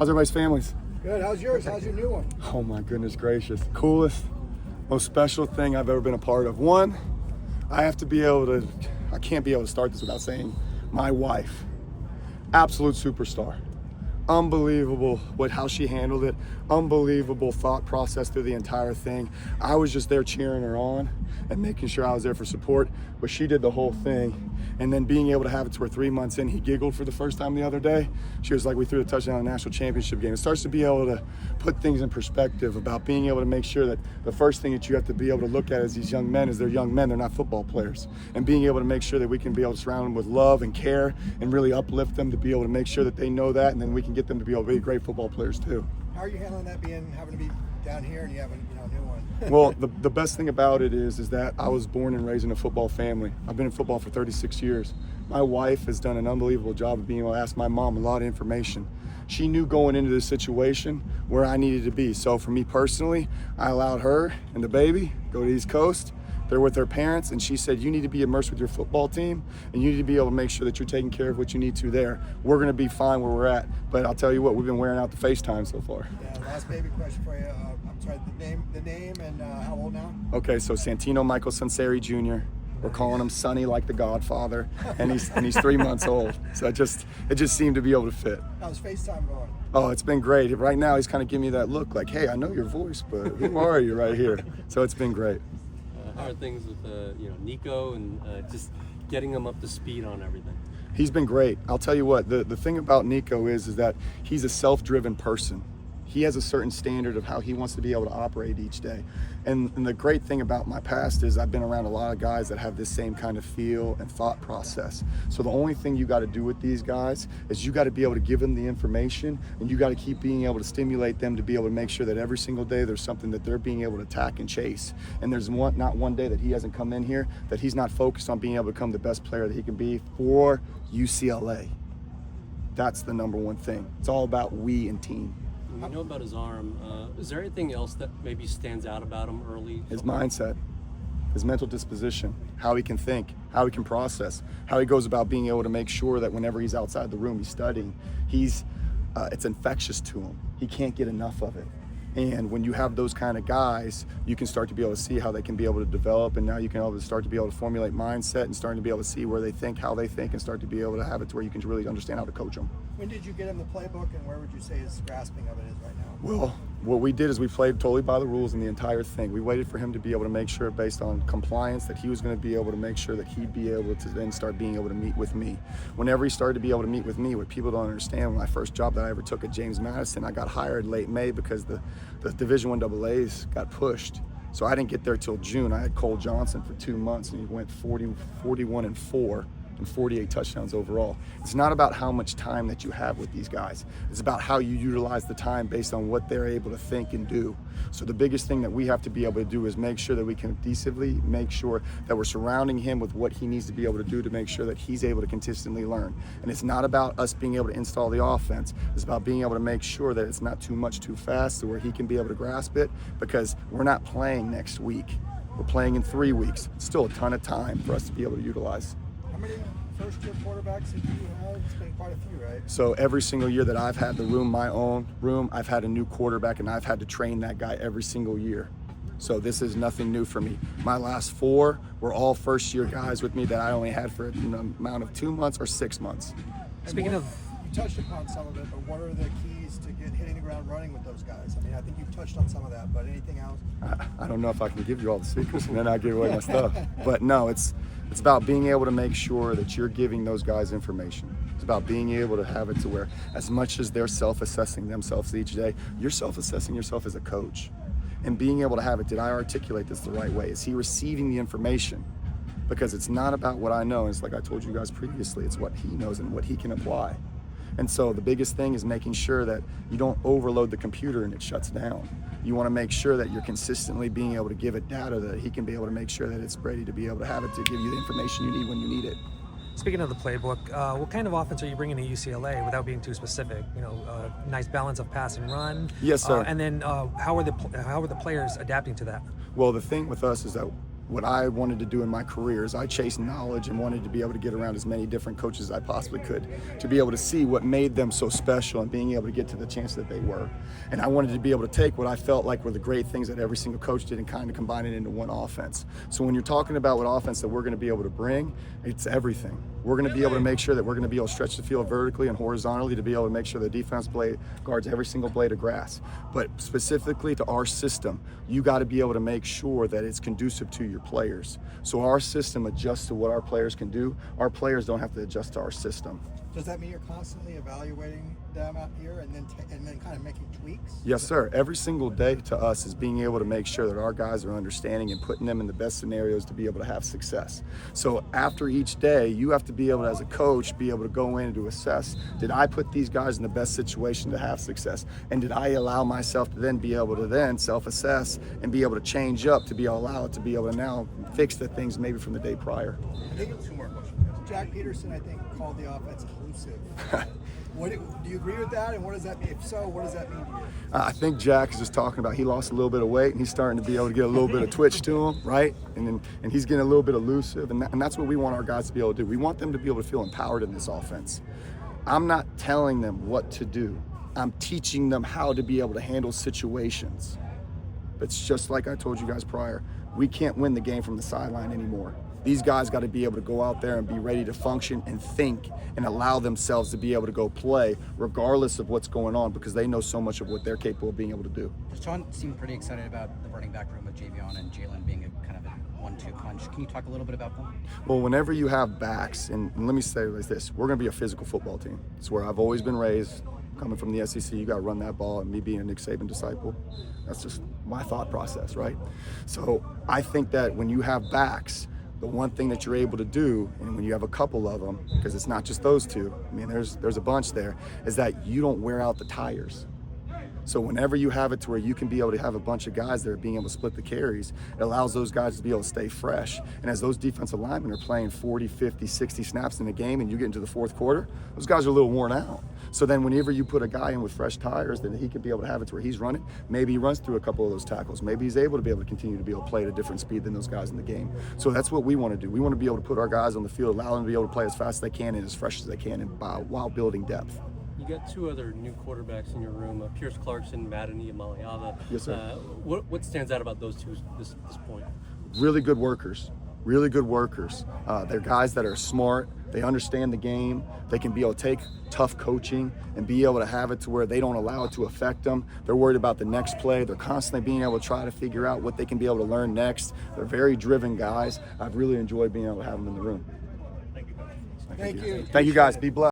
How's everybody's families? Good. How's yours? How's your new one? Oh my goodness gracious. Coolest, most special thing I've ever been a part of. One, I can't be able to start this without saying my wife, absolute superstar. Unbelievable how she handled it. Unbelievable thought process through the entire thing. I was just there cheering her on and making sure I was there for support, but she did the whole thing. And then being able to have it to where 3 months in, he giggled for the first time the other day. She was like, we threw a touchdown in a national championship game. It starts to be able to put things in perspective about being able to make sure that the first thing that you have to be able to look at as these young men is they're young men, they're not football players. And being able to make sure that we can be able to surround them with love and care and really uplift them to be able to make sure that they know that, and then we can get them to be able to be great football players too. How are you handling that, having to be down here and you have a new one? Well, the best thing about it is that I was born and raised in a football family. I've been in football for 36 years. My wife has done an unbelievable job of being able to ask my mom a lot of information. She knew going into this situation where I needed to be. So for me personally, I allowed her and the baby go to the East Coast. They're with their parents, and she said, you need to be immersed with your football team, and you need to be able to make sure that you're taking care of what you need to there. We're going to be fine where we're at, but I'll tell you what, we've been wearing out the FaceTime so far. Yeah, last baby question for you. I'm sorry, the name and how old now? Okay, so Tino Sunseri Jr. We're calling him Sonny like the Godfather, and he's 3 months old. So it just seemed to be able to fit. How's FaceTime going? Oh, it's been great. Right now, he's kind of giving me that look like, hey, I know your voice, but who are you right here? So it's been great. How are things with Nico and just getting him up to speed on everything? He's been great. I'll tell you what, the thing about Nico is that he's a self-driven person. He has a certain standard of how he wants to be able to operate each day. And the great thing about my past is I've been around a lot of guys that have this same kind of feel and thought process. So the only thing you got to do with these guys is you got to be able to give them the information, and you got to keep being able to stimulate them to be able to make sure that every single day there's something that they're being able to attack and chase. And there's not one day that he hasn't come in here that he's not focused on being able to become the best player that he can be for UCLA. That's the number one thing. It's all about we and team. We know about his arm. Is there anything else that maybe stands out about him early? His mindset, his mental disposition, how he can think, how he can process, how he goes about being able to make sure that whenever he's outside the room, he's studying. It's infectious to him. He can't get enough of it. And when you have those kind of guys, you can start to be able to see how they can be able to develop, and now you can start to be able to formulate mindset and starting to be able to see where they think, how they think, and start to be able to have it to where you can really understand how to coach them. When did you get him the playbook, and where would you say his grasping of it is right now? Well, what we did is we played totally by the rules in the entire thing. We waited for him to be able to make sure, based on compliance, that he was going to be able to make sure that he'd be able to then start being able to meet with me. Whenever he started to be able to meet with me, what people don't understand, my first job that I ever took at James Madison, I got hired late May because the Division I AA's got pushed. So I didn't get there till June. I had Cole Johnson for 2 months, and he went 41-4. And 48 touchdowns overall. It's not about how much time that you have with these guys. It's about how you utilize the time based on what they're able to think and do. So the biggest thing that we have to be able to do is make sure that we can cohesively make sure that we're surrounding him with what he needs to be able to do to make sure that he's able to consistently learn. And it's not about us being able to install the offense. It's about being able to make sure that it's not too much too fast to where he can be able to grasp it, because we're not playing next week. We're playing in 3 weeks. It's still a ton of time for us to be able to utilize. How many first-year quarterbacks did you have? It's been quite a few, right? So every single year that I've had my own room, I've had a new quarterback, and I've had to train that guy every single year. So this is nothing new for me. My last 4 were all first-year guys with me that I only had for an amount of 2 months or 6 months. Speaking of, you touched upon some of it, but what are the keys to hitting the ground running with those guys? I mean, I think you've touched on some of that, but anything else? I don't know if I can give you all the secrets and then I give away my stuff. But no, it's about being able to make sure that you're giving those guys information. It's about being able to have it to where, as much as they're self-assessing themselves each day, you're self-assessing yourself as a coach. And being able to have it, did I articulate this the right way? Is he receiving the information? Because it's not about what I know. It's like I told you guys previously, it's what he knows and what he can apply. And so the biggest thing is making sure that you don't overload the computer and it shuts down. You want to make sure that you're consistently being able to give it data that he can be able to make sure that it's ready to be able to have it to give you the information you need when you need it. Speaking of the playbook, what kind of offense are you bringing to UCLA without being too specific? Nice balance of pass and run. Yes, sir. And then how are the players adapting to that? Well, the thing with us is that what I wanted to do in my career is I chased knowledge and wanted to be able to get around as many different coaches as I possibly could to be able to see what made them so special and being able to get to the chance that they were. And I wanted to be able to take what I felt like were the great things that every single coach did and kind of combine it into one offense. So when you're talking about what offense that we're going to be able to bring, it's everything. We're going to be able to make sure that we're going to be able to stretch the field vertically and horizontally to be able to make sure the defense blade guards every single blade of grass. But specifically to our system, you got to be able to make sure that it's conducive to your players. So our system adjusts to what our players can do. Our players don't have to adjust to our system. Does that mean you're constantly evaluating them out here and then kind of making tweaks? Yes, sir. Every single day to us is being able to make sure that our guys are understanding and putting them in the best scenarios to be able to have success. So after each day, you have to be able to, as a coach, be able to go in and to assess, did I put these guys in the best situation to have success? And did I allow myself to then be able to then self-assess and be able to change up to be able to allow it to be able to now fix the things maybe from the day prior? I think 2 more questions. Jack Peterson, I think, called the offense elusive. Do you agree with that? And what does that mean? If so, what does that mean to you? I think Jack is just talking about he lost a little bit of weight and he's starting to be able to get a little bit of twitch to him, right? And he's getting a little bit elusive, and that's what we want our guys to be able to do. We want them to be able to feel empowered in this offense. I'm not telling them what to do. I'm teaching them how to be able to handle situations. It's just like I told you guys prior. We can't win the game from the sideline anymore. These guys got to be able to go out there and be ready to function and think and allow themselves to be able to go play regardless of what's going on, because they know so much of what they're capable of being able to do. Sean seemed pretty excited about the running back room with Javion and Jalen being a kind of a 1-2 punch. Can you talk a little bit about them? Well, whenever you have backs, and let me say it like this, we're going to be a physical football team. It's where I've always been raised. Coming from the SEC, you got to run that ball, and me being a Nick Saban disciple, that's just my thought process, right? So I think that when you have backs, the one thing that you're able to do, and when you have a couple of them, because it's not just those two, I mean, there's a bunch there, is that you don't wear out the tires. So whenever you have it to where you can be able to have a bunch of guys that are being able to split the carries, it allows those guys to be able to stay fresh. And as those defensive linemen are playing 40, 50, 60 snaps in a game and you get into the fourth quarter, those guys are a little worn out. So then whenever you put a guy in with fresh tires, then he can be able to have it to where he's running. Maybe he runs through a couple of those tackles. Maybe he's able to be able to continue to be able to play at a different speed than those guys in the game. So that's what we want to do. We want to be able to put our guys on the field, allow them to be able to play as fast as they can and as fresh as they can, and while building depth. You got 2 other new quarterbacks in your room, Pierce Clarkson, Madani Amaliava. Yes, sir. What stands out about those two at this point? Really good workers. Really good workers. They're guys that are smart. They understand the game. They can be able to take tough coaching and be able to have it to where they don't allow it to affect them. They're worried about the next play. They're constantly being able to try to figure out what they can be able to learn next. They're very driven guys. I've really enjoyed being able to have them in the room. Thank you. Thank you guys. Be blessed.